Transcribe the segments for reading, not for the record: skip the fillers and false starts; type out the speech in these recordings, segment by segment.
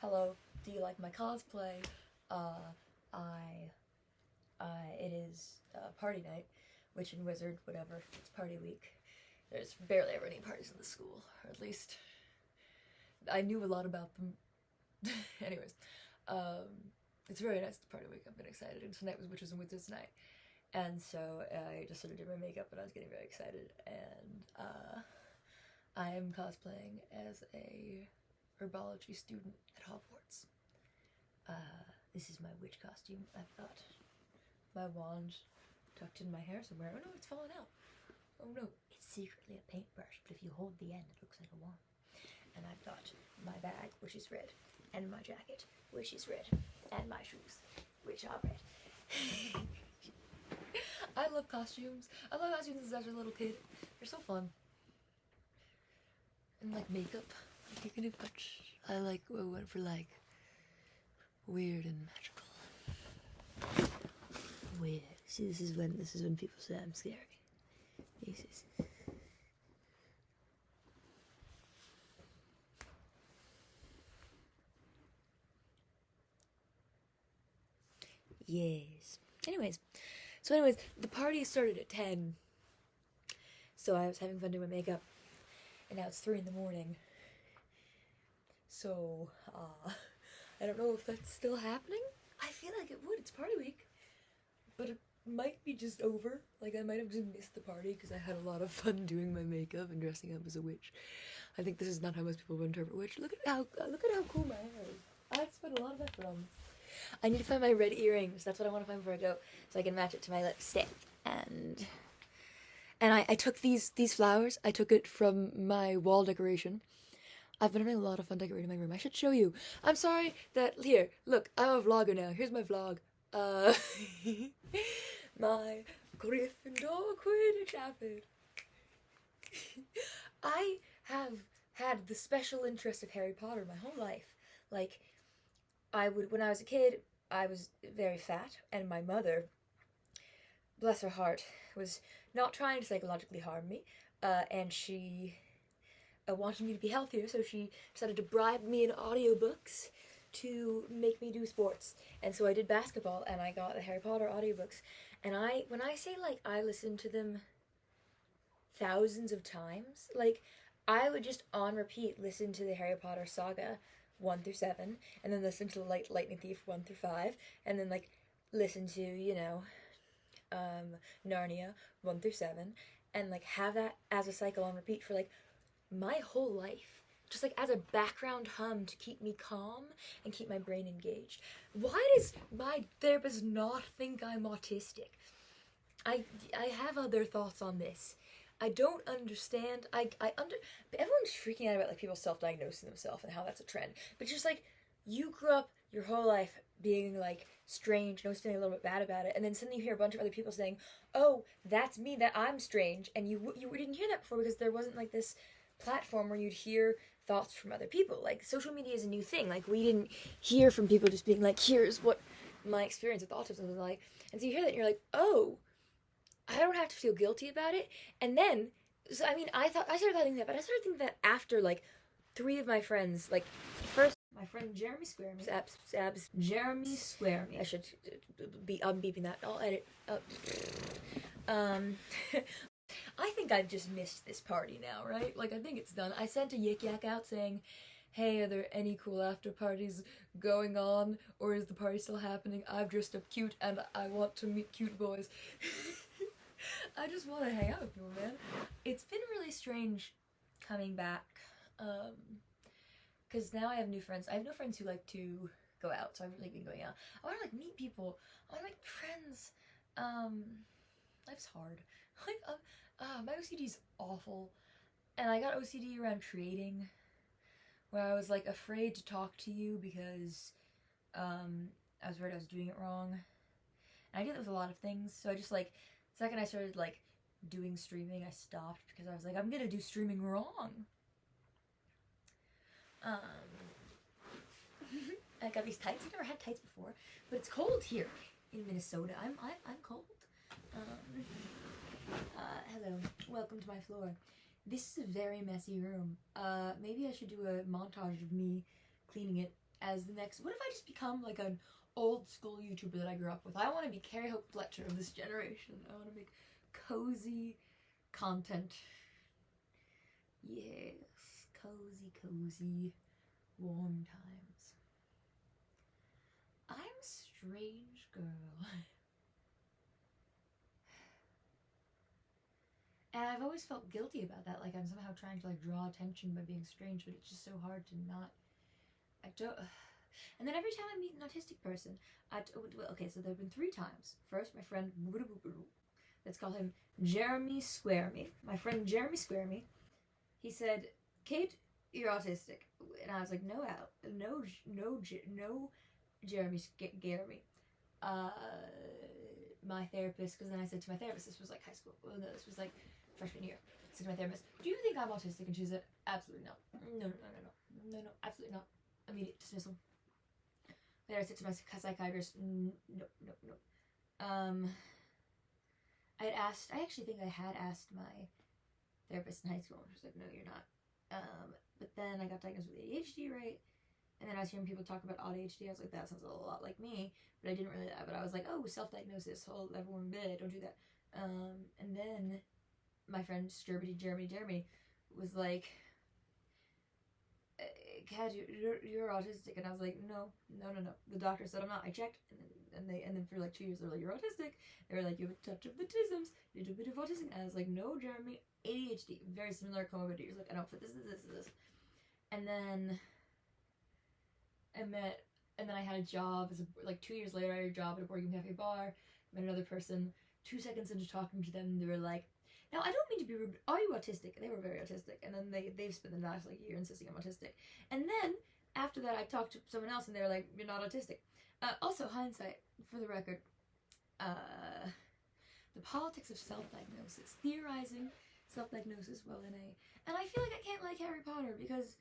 Hello, do you like my cosplay? It is party night, witch and wizard, whatever. It's party week. There's barely ever any parties in the school, or at least I knew a lot about them. Anyways, it's very nice to party week. I've been excited, and tonight was witches and wizards night, and so I just sort of did my makeup, and I was getting very excited, and I am cosplaying as a herbology student at Hogwarts. This is my witch costume. I've got my wand tucked in my hair somewhere. Oh no, it's fallen out. Oh no, it's secretly a paintbrush, but if you hold the end, it looks like a wand. And I've got my bag, which is red, and my jacket, which is red, and my shoes, which are red. I love costumes. I love costumes since I was a little kid. They're so fun. And like makeup. You can do much. I went for like weird and magical. Weird. See, this is when people say I'm scary. Jesus. Yes. Anyways, the party started at 10. So I was having fun doing my makeup, and now it's 3 in the morning. So, I don't know if that's still happening. I feel like it would. It's party week. But it might be just over. Like, I might have just missed the party because I had a lot of fun doing my makeup and dressing up as a witch. I think this is not how most people would interpret witch. Look at how cool my hair is. I spent a lot of effort on this. I need to find my red earrings. That's what I want to find before I go, so I can match it to my lipstick. And I took these flowers. I took it from my wall decoration. I've been having a lot of fun decorating my room. I should show you. I'm sorry that, here, look, I'm a vlogger now. Here's my vlog. My Gryffindor Quidditch outfit. I have had the special interest of Harry Potter my whole life. Like, when I was a kid, I was very fat, and my mother, bless her heart, was not trying to psychologically harm me, and she wanted me to be healthier, so she decided to bribe me in audiobooks to make me do sports. And so I did basketball, and I got the Harry Potter audiobooks. And when I say, like, I listened to them thousands of times, like, I would just on repeat listen to the Harry Potter saga 1 through 7, and then listen to Lightning Thief 1 through 5, and then, like, listen to, Narnia 1 through 7, and, like, have that as a cycle on repeat for, like, my whole life, just like as a background hum to keep me calm and keep my brain engaged. Why does my therapist not think I'm autistic? I have other thoughts on this. I don't understand. Everyone's freaking out about like people self-diagnosing themselves and how that's a trend. But just like you grew up your whole life being like strange, no, feeling a little bit bad about it, and then suddenly you hear a bunch of other people saying, "Oh, that's me. That I'm strange," and you didn't hear that before because there wasn't like this platform where you'd hear thoughts from other people. Like, social media is a new thing. Like, we didn't hear from people just being like, here's what my experience with autism was like. And so you hear that and you're like, oh, I don't have to feel guilty about it. And then, so I mean, I started thinking that, but I started thinking that after like 3 of my friends, like, first, my friend Jeremy Square Me. Jeremy Square Me. I should be beeping that. I'll edit. I think I've just missed this party now, right? Like, I think it's done. I sent a Yik Yak out saying, hey, are there any cool after parties going on? Or is the party still happening? I've dressed up cute and I want to meet cute boys. I just want to hang out with people, man. It's been really strange coming back. Because now I have new friends. I have no friends who like to go out, so I've really been going out. I want to, like, meet people. I want to make friends. Life's hard. Like, my OCD's awful, and I got OCD around creating, where I was, like, afraid to talk to you because, I was worried I was doing it wrong, and I did that with a lot of things, so I just, like, the second I started, like, doing streaming, I stopped, because I was like, I'm gonna do streaming wrong. I got these tights. I've never had tights before, but it's cold here in Minnesota. I'm cold. Hello, welcome to my floor. This is a very messy room. Maybe I should do a montage of me cleaning it as the next. What if I just become like an old school YouTuber that I grew up with? I want to be Carrie Hope Fletcher of this generation. I want to make cozy content. Yes, cozy, warm times. I'm a strange girl. And I've always felt guilty about that, like I'm somehow trying to like draw attention by being strange, but it's just so hard to not. I don't. And then every time I meet an autistic person, okay, so there have been 3 times. First, my friend, let's call him Jeremy Square Me. My friend Jeremy Square Me, he said, "Kate, you're autistic," and I was like, "No, Jeremy Scare Me." My therapist, because then I said to my therapist, this was like high school. Well, no, this was like freshman year. I said to my therapist, "Do you think I'm autistic?" And she said, "Absolutely not. No, absolutely not." Immediate dismissal. Later, I said to my psychiatrist, "No." I actually think I had asked my therapist in high school, and she was like, "No, you're not." But then I got diagnosed with ADHD, right? And then I was hearing people talk about ADHD. I was like, that sounds a lot like me. But I didn't really, but I was like, oh, self-diagnosis. Oh, everyone, don't do that. And then my friend Jeremy was like, "Kat, you're autistic." And I was like, no. The doctor said I'm not. I checked, and then for like 2 years they were like, "You're autistic." They were like, "You have a touch of autism. You do a bit of autism." And I was like, "No, Jeremy, ADHD, very similar comorbidity." He was like, "I don't fit this. And then I had a job like 2 years later. I had a job at a boarding cafe bar. Met another person. 2 seconds into talking to them, they were like, "Now I don't mean to be rude. Are you autistic?" And they were very autistic. And then they've spent the last like year insisting I'm autistic. And then after that, I talked to someone else, and they were like, "You're not autistic." Also, hindsight, for the record, the politics of self-diagnosis, theorizing self-diagnosis while in A. And I feel like I can't like Harry Potter because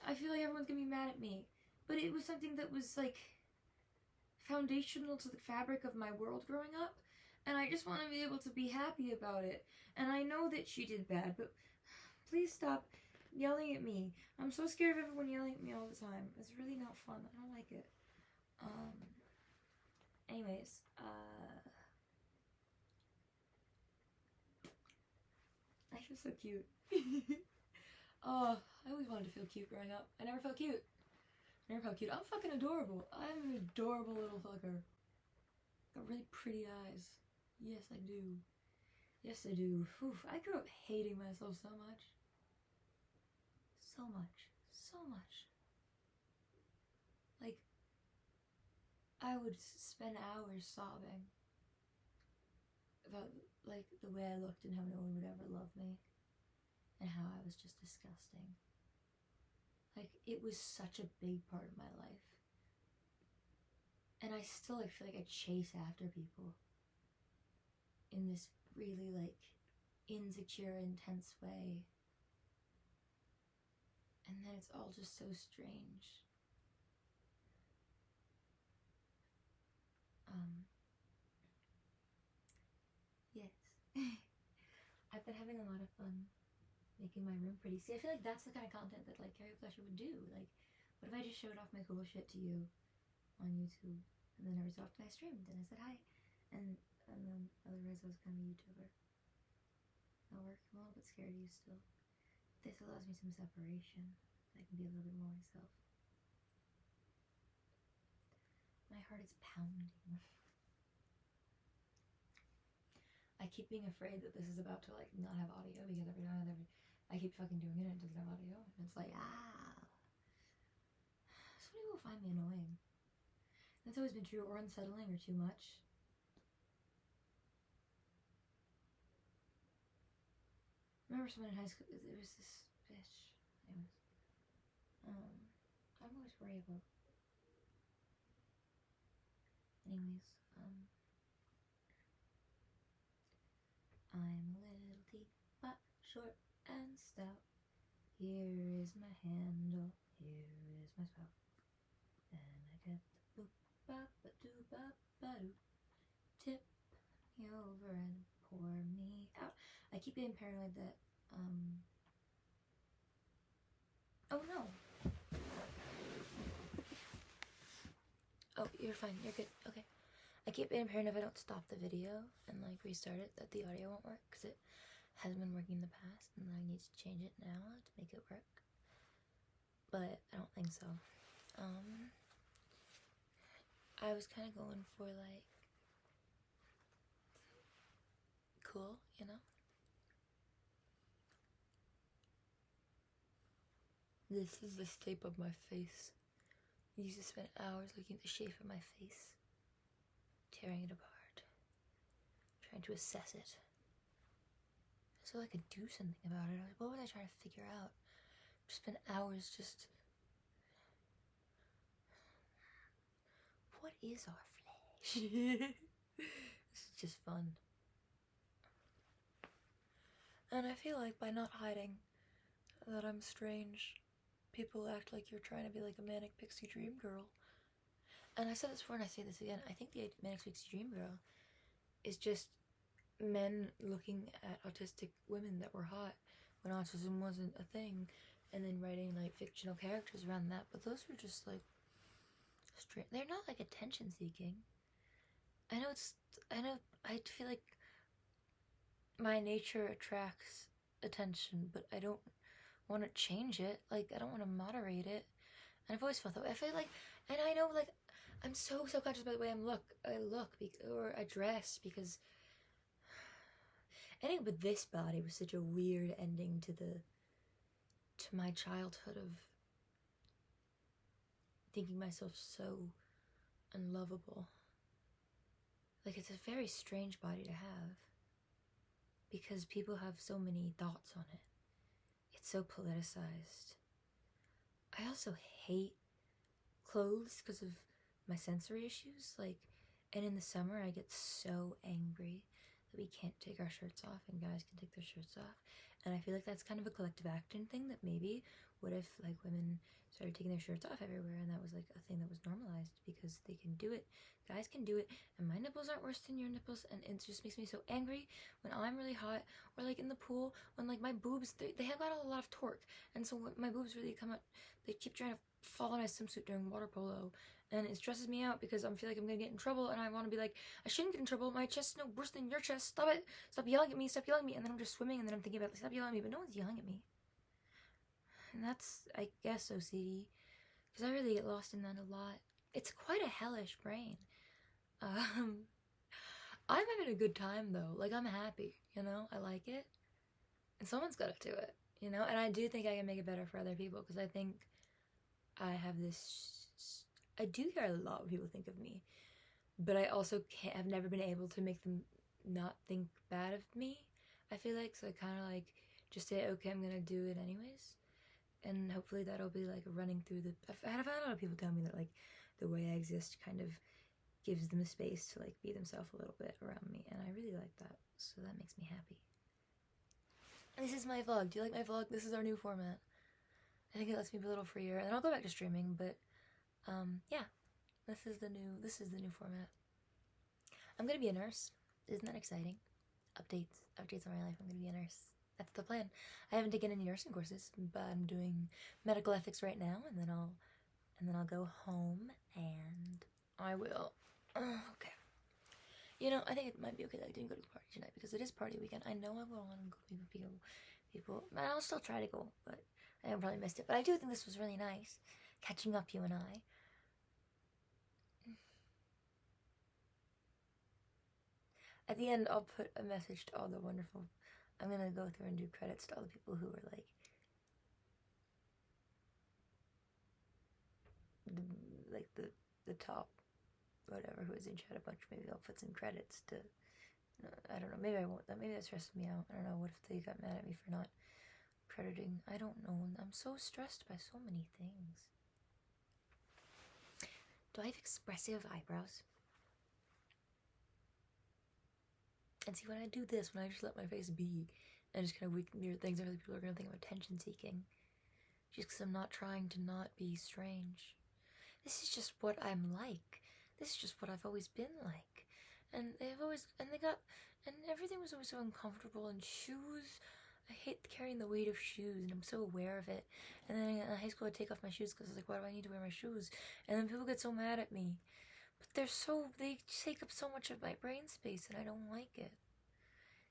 I feel like everyone's gonna be mad at me. But it was something that was like foundational to the fabric of my world growing up, and I just want to be able to be happy about it. And I know that she did bad, but please stop yelling at me. I'm so scared of everyone yelling at me all the time. It's really not fun. I don't like it. Anyways, I feel so cute. Oh, I always wanted to feel cute growing up. I never felt cute. I'm fucking adorable. I'm an adorable little fucker. Got really pretty eyes. Yes, I do. Oof, I grew up hating myself so much. So much. Like, I would spend hours sobbing about, like, the way I looked and how no one would ever love me. And how I was just disgusting. Like, it was such a big part of my life. And I still, like, feel like I chase after people in this really, like, insecure, intense way. And then it's all just so strange. Yes. I've been having a lot of fun making my room pretty. See, I feel like that's the kind of content that, like, Carrie Fletcher would do. Like, what if I just showed off my cool shit to you on YouTube, and then every so often I streamed, and I said hi, and then otherwise I was kind of a YouTuber. That'll work. I'm a little bit scared of you still. This allows me some separation. I can be a little bit more myself. My heart is pounding. I keep being afraid that this is about to, like, not have audio, because every now and then I keep fucking doing it and it doesn't have audio, and it's like, so many people find me annoying. That's always been true, or unsettling, or too much. I remember someone in high school, there was this bitch. I'm always worried about. Anyways, I'm a little teapot, short and stout. Here is my handle, here is my spout. Then I get the boop bop ba doo bop ba doo. Tip me over and pour me out. I keep being paranoid that oh no. you're fine. You're good. Okay. I keep being paranoid if I don't stop the video and like restart it that the audio won't work because it has been working in the past and I need to change it now to make it work. But I don't think so. I was kind of going for like cool, you know? This is the shape of my face. I used to spend hours looking at the shape of my face, tearing it apart, trying to assess it. So I could do something about it. Like, what was I trying to figure out? Just spend hours just... What is our flesh? This is just fun. And I feel like by not hiding that I'm strange, people act like you're trying to be like a manic pixie dream girl. And I said this before and I say this again. I think the manic pixie dream girl is just men looking at autistic women that were hot when autism wasn't a thing, and then writing like fictional characters around that. But those were just like straight. They're not like attention seeking. I feel like my nature attracts attention, but I don't want to change it. Like, I don't want to moderate it. And I've always felt that way. I feel like, and I know, like, I'm so self-conscious about the way I look, or I dress, because ending with this body was such a weird ending to my childhood of thinking myself so unlovable. Like, it's a very strange body to have, because people have so many thoughts on it. It's so politicized. I also hate clothes because of my sensory issues. Like, and in the summer I get so angry that we can't take our shirts off and guys can take their shirts off. And I feel like that's kind of a collective action thing, that maybe what if like women started taking their shirts off everywhere and that was like a thing that was normalized because they can do it. Guys can do it, and my nipples aren't worse than your nipples, and it just makes me so angry when I'm really hot, or like in the pool when like my boobs, they have got a lot of torque, and so when my boobs really come out, they keep trying to fall on my swimsuit during water polo, and it stresses me out because I feel like I'm gonna get in trouble, and I want to be like, I shouldn't get in trouble, my chest is no worse than your chest, stop it, stop yelling at me, and then I'm just swimming, and then I'm thinking about, like, stop yelling at me, but no one's yelling at me. And that's, I guess, OCD, because I really get lost in that a lot. It's quite a hellish brain. I'm having a good time though, like, I'm happy, you know, I like it, and someone's gotta do it, you know, and I do think I can make it better for other people, because I think I have this, I do care a lot what people think of me, but I also have never been able to make them not think bad of me, I feel like, so I kind of like just say, okay, I'm gonna do it anyways, and hopefully that'll be like running through the, I've had a lot of people tell me that like the way I exist kind of gives them a space to like be themselves a little bit around me, and I really like that, so that makes me happy. This is my vlog. Do you like my vlog? This is our new format. I think it lets me be a little freer, and then I'll go back to streaming, but yeah, this is the new format. I'm gonna be a nurse. Isn't that exciting? Updates on my life. I'm gonna be a nurse. That's the plan. I haven't taken any nursing courses, but I'm doing medical ethics right now, and then I'll go home and I will. Okay. You know, I think it might be okay that I didn't go to the party tonight because it is party weekend. I know I will want to go meet people. I'll still try to go, but I probably missed it. But I do think this was really nice, catching up, you and I. At the end, I'll put a message to all the wonderful. I'm gonna go through and do credits to all the people who were like the top whatever who was in chat a bunch. Maybe I'll put some credits to, I don't know, maybe I won't. Maybe that stresses me out. I don't know, what if they got mad at me for not crediting? I don't know. I'm so stressed by so many things. Do I have expressive eyebrows? And see, when I do this, when I just let my face be and just kind of weak near things, other people are going to think I'm attention seeking, just because I'm not trying to not be strange. This is just what I'm like. This is just what I've always been like. And everything was always so uncomfortable, and shoes, I hate carrying the weight of shoes, and I'm so aware of it. And then in high school I'd take off my shoes because I was like, why do I need to wear my shoes? And then people get so mad at me But they take up so much of my brain space and I don't like it.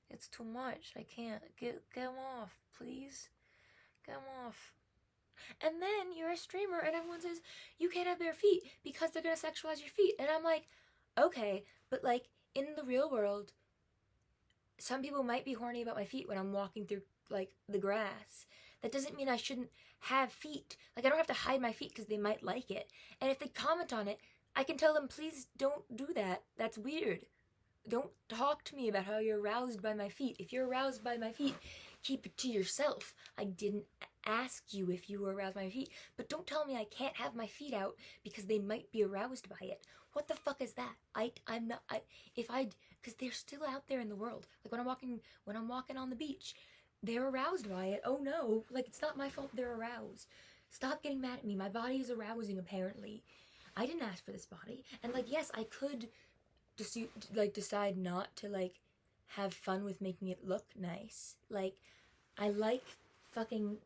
It's too much. I can't. Get them off, please. Get them off. And then you're a streamer and everyone says you can't have bare feet because they're gonna sexualize your feet. And I'm like, okay, but like in the real world, some people might be horny about my feet when I'm walking through like the grass. That doesn't mean I shouldn't have feet. Like I don't have to hide my feet because they might like it. And if they comment on it, I can tell them, please don't do that. That's weird. Don't talk to me about how you're aroused by my feet. If you're aroused by my feet, keep it to yourself. I didn't ask you if you were aroused by my feet, but don't tell me I can't have my feet out because they might be aroused by it. What the fuck is that? Because they're still out there in the world. Like when I'm walking on the beach, they're aroused by it. Oh no, like it's not my fault they're aroused. Stop getting mad at me. My body is arousing apparently. I didn't ask for this body. And like, yes, I could decide not to like have fun with making it look nice. Like I like fucking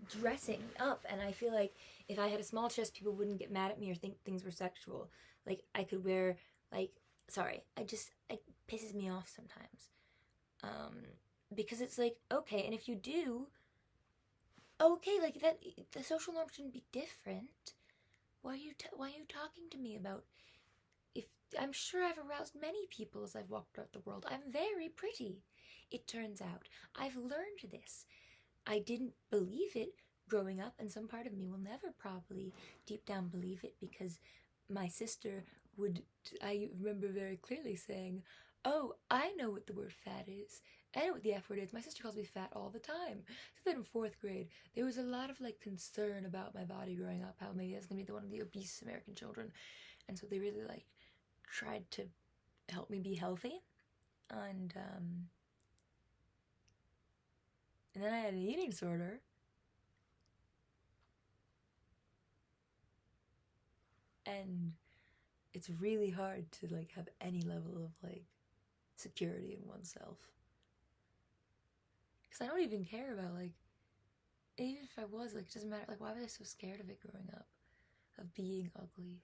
dressing up, and I feel like if I had a small chest people wouldn't get mad at me or think things were sexual. Like I could wear like, sorry, it pisses me off sometimes, because it's like, okay, and if you do, okay, like that, the social norm shouldn't be different. Why are you talking to me about, if I'm sure I've aroused many people as I've walked out the world. I'm very pretty, it turns out. I've learned this. I didn't believe it growing up, and some part of me will never probably deep down believe it, because my sister I remember very clearly saying, oh, I know what the word fat is. I know what the F word is. My sister calls me fat all the time. So then in 4th grade, there was a lot of like concern about my body growing up, how maybe I was gonna be one of the obese American children. And so they really like tried to help me be healthy. And then I had an eating disorder. And it's really hard to like have any level of like security in oneself. Because I don't even care about like, even if I was, like, it doesn't matter. Like, why was I so scared of it growing up? Of being ugly?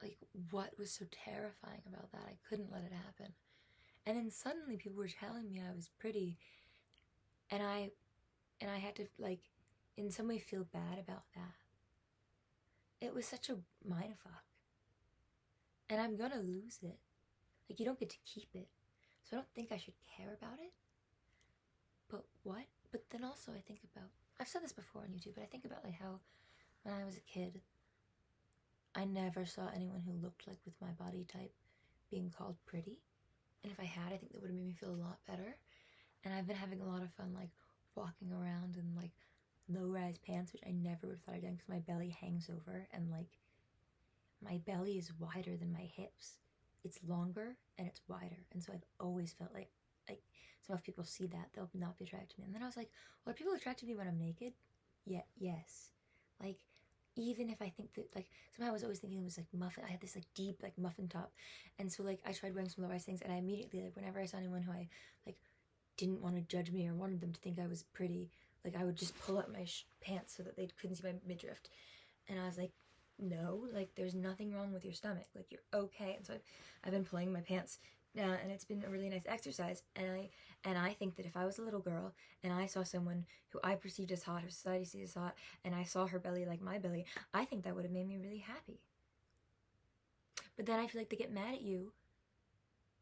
Like, what was so terrifying about that? I couldn't let it happen. And then suddenly people were telling me I was pretty, and I had to like in some way feel bad about that. It was such a mindfuck. And I'm gonna lose it. Like, you don't get to keep it. So I don't think I should care about it. But what? But then also I think about, I've said this before on YouTube, but I think about like how when I was a kid, I never saw anyone who looked like with my body type being called pretty. And if I had, I think that would have made me feel a lot better. And I've been having a lot of fun like walking around in like low-rise pants, which I never would have thought I'd done, because my belly hangs over and like my belly is wider than my hips. It's longer and it's wider. And so I've always felt like some of people see that, they'll not be attracted to me. And then I was like, well, are people attracted to me when I'm naked? Yeah, yes. Like, even if I think that, like, somehow I was always thinking it was like muffin. I had this like deep like muffin top, and so like I tried wearing some low-rise things, and I immediately, like, whenever I saw anyone who I like didn't want to judge me or wanted them to think I was pretty, like I would just pull up my pants so that they couldn't see my midriff. And I was like, no, like there's nothing wrong with your stomach, like you're okay. And so I've been pulling my pants now, and it's been a really nice exercise. And I think that if I was a little girl and I saw someone who I perceived as hot, or society sees as hot, and I saw her belly like my belly, I think that would have made me really happy. But then I feel like they get mad at you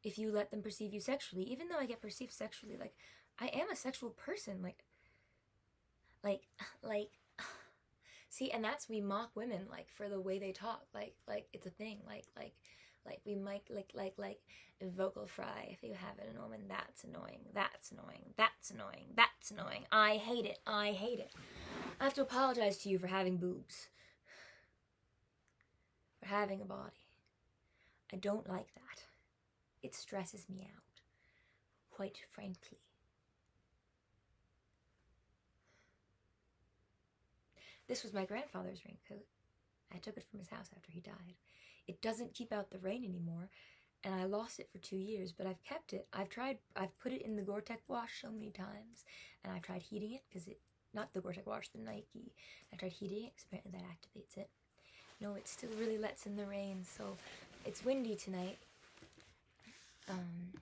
if you let them perceive you sexually. Even though I get perceived sexually, like I am a sexual person, like see, and that's, we mock women like for the way they talk, like it's a thing, like we might like vocal fry if you have it in a woman. That's annoying, that's annoying, that's annoying, that's annoying. I hate it, I hate it. I have to apologize to you for having boobs, for having a body. I don't like that. It stresses me out, quite frankly. This was my grandfather's raincoat. I took it from his house after he died. It doesn't keep out the rain anymore, and I lost it for 2 years, but I've kept it. I've put it in the Gore-Tex wash so many times, and I've tried heating it, because not the Gore-Tex wash, the Nike. I tried heating it, because apparently that activates it. No, it still really lets in the rain, so it's windy tonight.